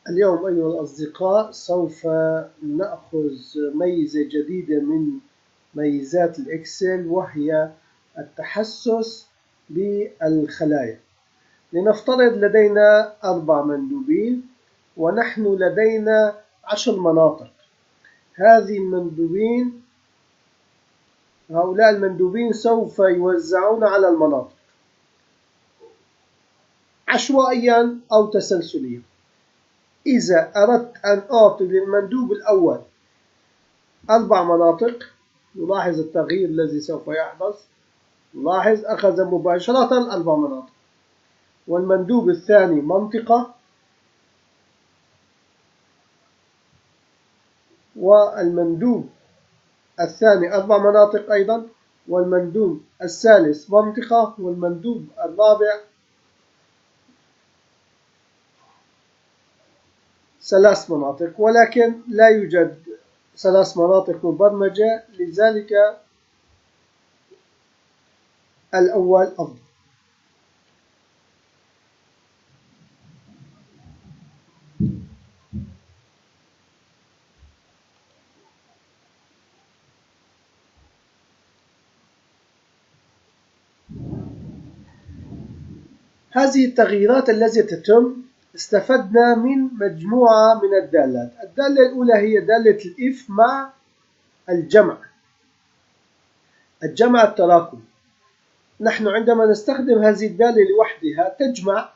اليوم أيها الأصدقاء سوف نأخذ ميزة جديدة من ميزات الإكسل، وهي التحسس بالخلايا. لنفترض لدينا 4 مندوبين ونحن لدينا 10 مناطق. هؤلاء المندوبين سوف يوزعون على المناطق عشوائيا أو تسلسليا. إذا أردت أن أعطي للمندوب الأول 4 مناطق، نلاحظ التغيير الذي سوف يحدث. نلاحظ أخذ مباشرة 4 مناطق، والمندوب الثاني منطقة، والمندوب الثاني 4 مناطق أيضا، والمندوب الثالث منطقة، والمندوب الرابع 3 مناطق. ولكن لا يوجد 3 مناطق مبرمجة، لذلك الأول أفضل. هذه التغييرات التي تتم استفدنا من مجموعة من الدالات. الدالة الأولى هي دالة الإف مع الجمع التراكم. نحن عندما نستخدم هذه الدالة لوحدها تجمع،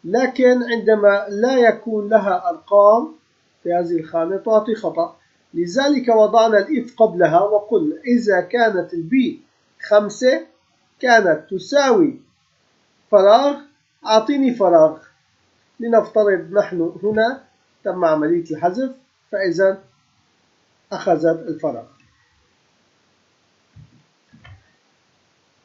لكن عندما لا يكون لها أرقام في هذه الخانة تعطي خطأ. لذلك وضعنا الإف قبلها وقلنا إذا كانت البي 5 كانت تساوي فراغ، أعطيني فراغ. لنفترض نحن هنا تم عملية الحذف، فإذا أخذت الفراغ.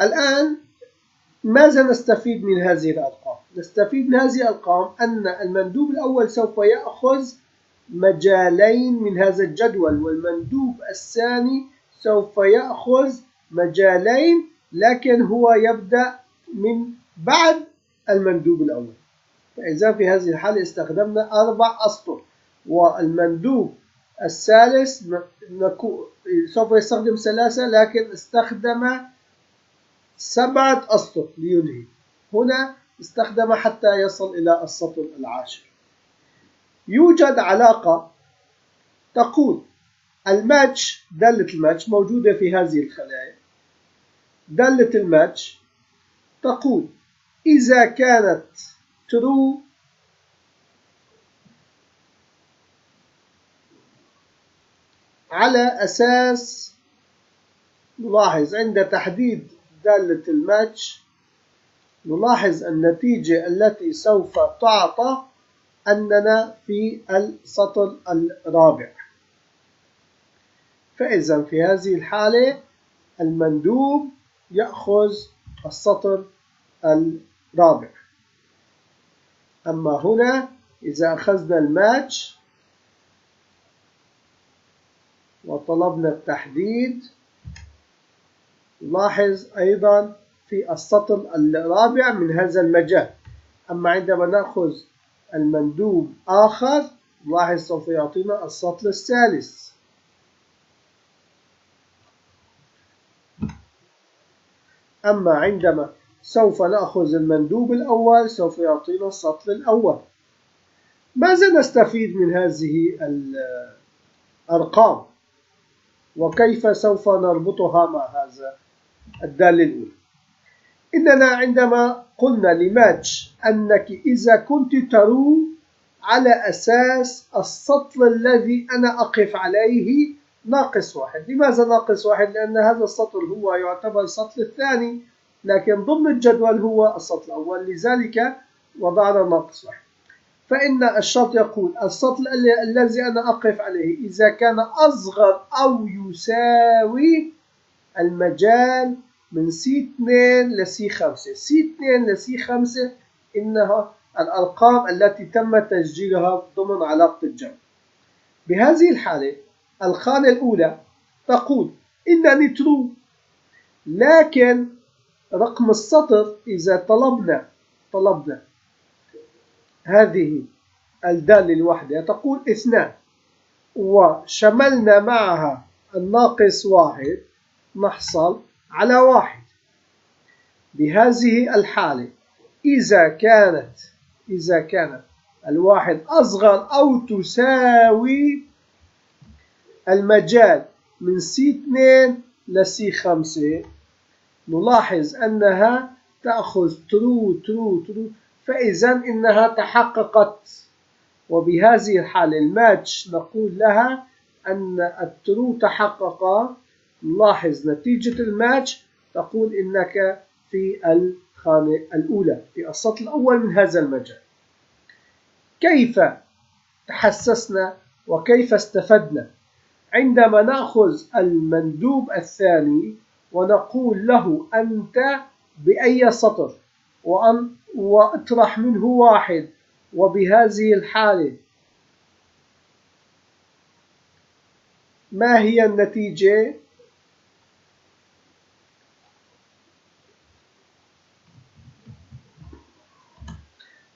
الآن ماذا نستفيد من هذه الأرقام؟ نستفيد من هذه الأرقام أن المندوب الأول سوف يأخذ مجالين من هذا الجدول، والمندوب الثاني سوف يأخذ مجالين، لكن هو يبدأ من بعد المندوب الأول. فإذا في هذه الحالة استخدمنا 4 أسطر، والمندوب الثالث سوف يستخدم 3، لكن استخدم 7 أسطر لينهي. هنا استخدم حتى يصل إلى السطر 10. يوجد علاقة تقول الماتش، دالة الماتش موجودة في هذه الخلايا. دالة الماتش تقول إذا كانت true على أساس، نلاحظ عند تحديد دالة الماتش نلاحظ النتيجة التي سوف تعطى أننا في السطر 4. فإذا في هذه الحالة المندوب يأخذ السطر 4. أما هنا إذا أخذنا الماتش وطلبنا التحديد، نلاحظ أيضا في السطر 4 من هذا المجال. أما عندما نأخذ المندوب آخر نلاحظ سوف يعطينا السطر 3. أما عندما سوف نأخذ المندوب الأول سوف يعطينا السطر الأول. ماذا نستفيد من هذه الأرقام؟ وكيف سوف نربطها مع هذا الدالة الأولى؟ إننا عندما قلنا لماتش أنك إذا كنت ترو على أساس السطر الذي أنا أقف عليه -1. لماذا -1؟ لأن هذا السطر هو يعتبر السطر الثاني، لكن ضمن الجدول هو السطر الأول، لذلك وضعنا -1. فإن الشرط يقول السطر الذي أنا أقف عليه إذا كان أصغر أو يساوي المجال من C2 ل C5. C2 ل C5 إنها الأرقام التي تم تسجيلها ضمن علاقة الجمع. بهذه الحالة الخانة الأولى تقول إنني true، لكن رقم السطر إذا طلبنا هذه الدالة الوحدة تقول 2 وشملنا معها الناقص 1 نحصل على 1. بهذه الحالة إذا كانت الواحد أصغر أو تساوي المجال من C2 ل C5 نلاحظ أنها تأخذ true فإذا إنها تحققت. وبهذه الحالة الماتش نقول لها أن الترو تحقق. نلاحظ نتيجة الماتش تقول إنك في الخانة الأولى في السطر الأول من هذا المجال. كيف تحسسنا وكيف استفدنا؟ عندما نأخذ المندوب الثاني ونقول له أنت بأي سطر وأطرح منه 1 وبهذه الحالة ما هي النتيجة؟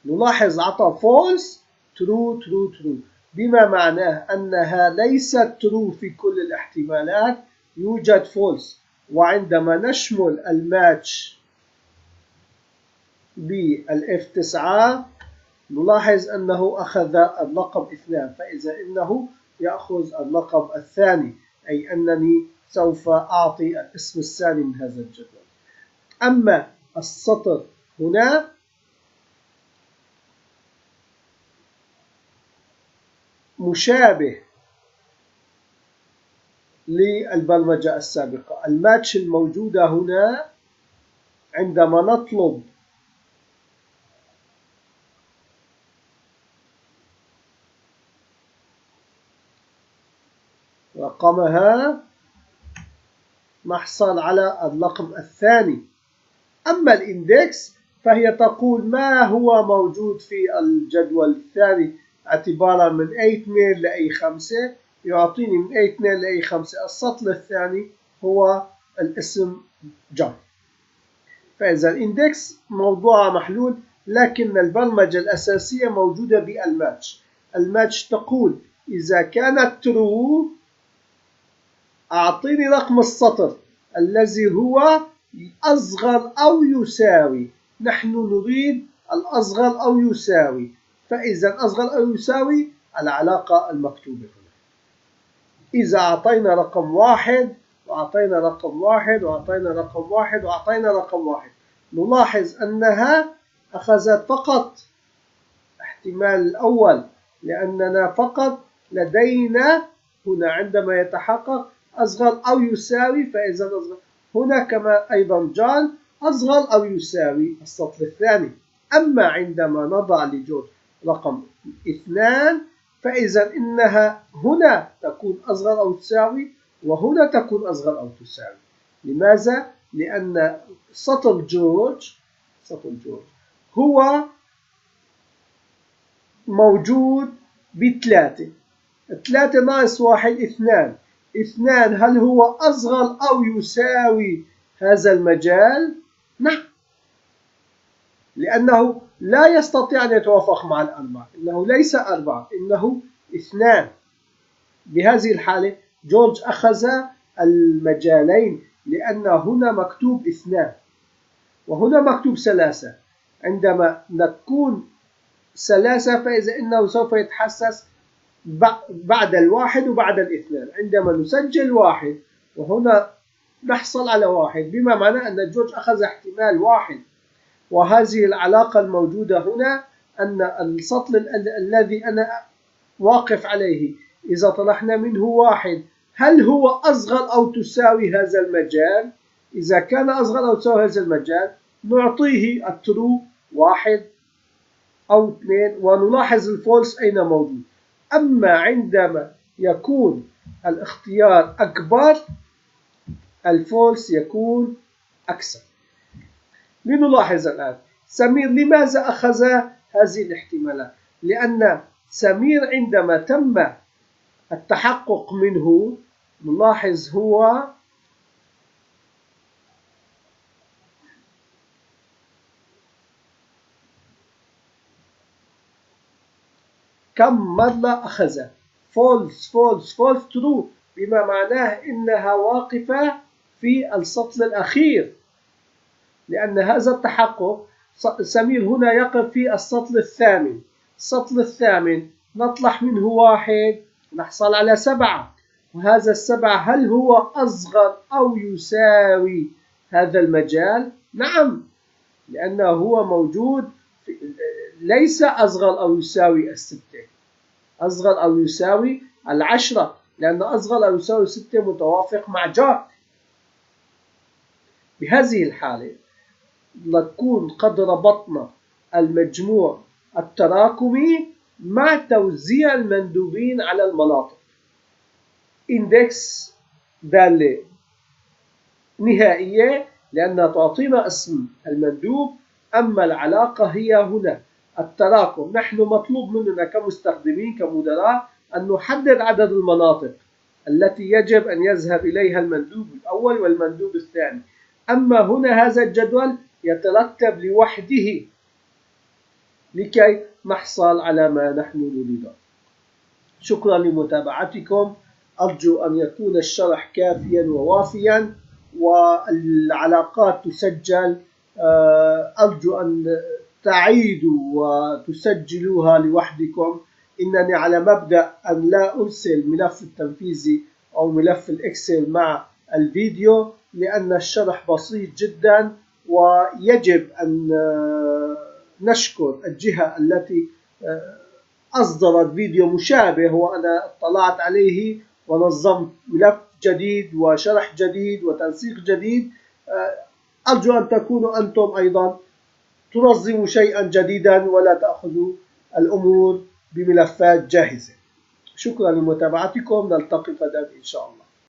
نلاحظ عطى false true بما معناه أنها ليست true في كل الاحتمالات، يوجد false. وعندما نشمل الماتش بالF9 نلاحظ أنه أخذ اللقب 2 فإذا إنه يأخذ اللقب الثاني، أي أنني سوف أعطي الاسم الثاني من هذا الجدول. أما السطر هنا مشابه للبرمجة السابقة. الماتش الموجودة هنا عندما نطلب رقمها نحصل على الرقم الثاني. أما الإندكس فهي تقول ما هو موجود في الجدول الثاني اعتبارا من A2 ل A5 يعطيني من A2 ل A5 السطر الثاني هو الاسم جون. فإذا الإندكس موضوع محلول، لكن البرمجة الأساسية موجودة بالماتش. الماتش تقول إذا كانت true أعطيني رقم السطر الذي هو أصغر أو يساوي. نحن نريد الأصغر أو يساوي، فإذا أصغر أو يساوي العلاقة المكتوبة هنا. إذا أعطينا رقم 1 وأعطينا رقم 1 وأعطينا رقم 1 وأعطينا رقم 1 نلاحظ أنها أخذت فقط احتمال الأول، لأننا فقط لدينا هنا عندما يتحقق أصغر أو يساوي، فإذا أصغر هنا كما أيضا جون أصغر أو يساوي السطر الثاني. أما عندما نضع لجورج رقم 2 فإذا إنها هنا تكون أصغر أو تساوي وهنا تكون أصغر أو تساوي. لماذا؟ لأن سطر جورج هو موجود ب3 3 ناقص 1 2 هل هو أصغر أو يساوي هذا المجال؟ نعم، لأنه لا يستطيع أن يتوافق مع الأربعة، إنه ليس 4 إنه 2. بهذه الحالة جورج أخذ المجالين، لأن هنا مكتوب 2 وهنا مكتوب 3. عندما نكون 3 فإذا إنه سوف يتحسس بعد 1 وبعد 2. عندما نسجل 1 وهنا نحصل على 1 بما معناه أن جورج أخذ احتمال 1. وهذه العلاقة الموجودة هنا أن السطر الذي أنا واقف عليه إذا طرحنا منه 1 هل هو أصغر أو تساوي هذا المجال؟ إذا كان أصغر أو تساوي هذا المجال نعطيه الترو 1 أو 2 ونلاحظ الفولس أين موجود. أما عندما يكون الاختيار أكبر الفولس يكون أكثر. لنلاحظ الآن سمير لماذا أخذ هذه الاحتمالات؟ لأن سمير عندما تم التحقق منه نلاحظ هو كم مرة أخذ. false false false true بما معناه إنها واقفة في السطر الأخير، لأن هذا التحقق سمير هنا يقف في السطر الثامن. السطر الثامن نطلع منه 1 نحصل على 7، وهذا 7 هل هو أصغر أو يساوي هذا المجال؟ نعم، لأنه هو موجود ليس أصغر أو يساوي 6، أصغر أو يساوي 10، لأن أصغر أو يساوي 6 متوافق مع جار. بهذه الحالة نكون قد ربطنا المجموع التراكمي مع توزيع المندوبين على المناطق. إندكس دالة نهائية لأنها تعطينا اسم المندوب، أما العلاقة هي هنا التراكم. نحن مطلوب مننا كمستخدمين كمدراء أن نحدد عدد المناطق التي يجب أن يذهب إليها المندوب الأول والمندوب الثاني، أما هنا هذا الجدول يترتب لوحده لكي نحصل على ما نحن نريده. شكرا لمتابعتكم، أرجو أن يكون الشرح كافيا ووافيا والعلاقات تسجل. أرجو أن تعيدوا وتسجلوها لوحدكم. إنني على مبدأ أن لا أرسل ملف التنفيذي أو ملف الإكسل مع الفيديو، لأن الشرح بسيط جدا، ويجب أن نشكر الجهة التي أصدرت فيديو مشابه وأنا اطلعت عليه ونظمت ملف جديد وشرح جديد وتنسيق جديد. أرجو أن تكونوا أنتم أيضا تنظموا شيئا جديدا ولا تأخذوا الأمور بملفات جاهزة. شكرا لمتابعتكم، نلتقي غدا إن شاء الله.